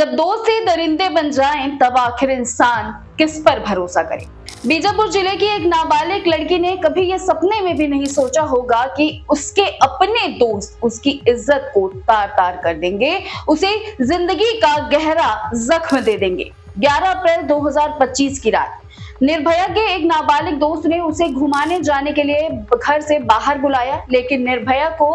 जब दोस्त ही दरिंदे बन जाएं, तब आखिर इंसान किस पर भरोसा करे। बीजापुर जिले की एक नाबालिग लड़की ने कभी ये सपने में भी नहीं सोचा होगा कि उसके अपने दोस्त उसकी इज्जत को तार तार कर देंगे, उसे जिंदगी का गहरा जख्म दे देंगे। 11 अप्रैल 2025 की रात निर्भया के एक नाबालिग दोस्त ने उसे घुमाने जाने के लिए घर से बाहर बुलाया, लेकिन निर्भया को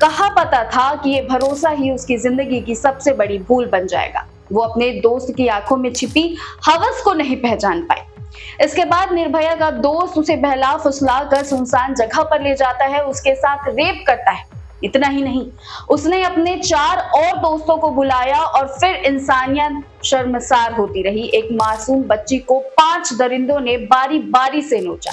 कहाँ पता था कि ये भरोसा ही उसकी जिंदगी की सबसे बड़ी भूल बन जाएगा। वो अपने दोस्त की आंखों में छिपी हवस को नहीं पहचान पाई। इसके बाद निर्भया का दोस्त उसे बहला फुसला कर सुनसान जगह पर ले जाता है, उसके साथ रेप करता है। इतना ही नहीं, उसने अपने 4 और दोस्तों को बुलाया और फिर इंसानियत शर्मसार होती रही। एक मासूम बच्ची को 5 दरिंदों ने बारी बारी से नोचा।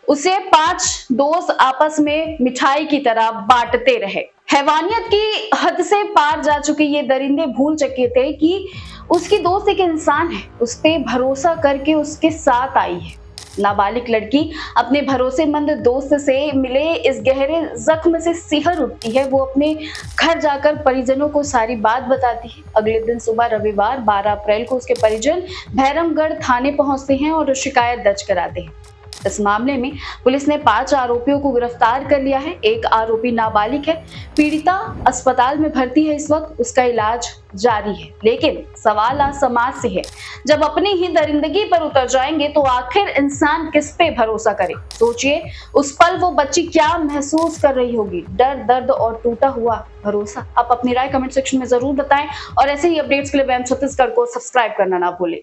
उसे 5 दोस्त आपस में मिठाई की तरह बांटते रहे। हैवानियत की हद से पार जा चुके ये दरिंदे भूल चुके थे कि उसकी दोस्त एक इंसान है, उस पे भरोसा करके उसके साथ आई है। नाबालिग लड़की अपने भरोसेमंद दोस्त से मिले इस गहरे जख्म से सिहर उठती है। वो अपने घर जाकर परिजनों को सारी बात बताती है। अगले दिन सुबह रविवार 12 अप्रैल को उसके परिजन भैरमगढ़ थाने पहुंचते हैं और शिकायत दर्ज कराते हैं। इस मामले में पुलिस ने 5 आरोपियों को गिरफ्तार कर लिया है। एक आरोपी नाबालिग है। पीड़िता अस्पताल में भर्ती है, इस वक्त उसका इलाज जारी है। लेकिन सवाल आज समाज से है, जब अपनी ही दरिंदगी पर उतर जाएंगे तो आखिर इंसान किस पे भरोसा करे। सोचिए, उस पल वो बच्ची क्या महसूस कर रही होगी, डर, दर्द और टूटा हुआ भरोसा। आप अपनी राय कमेंट सेक्शन में जरूर बताएं और ऐसे ही अपडेट्स के लिए वैम छत्तीसगढ़ को सब्सक्राइब करना ना भूलें।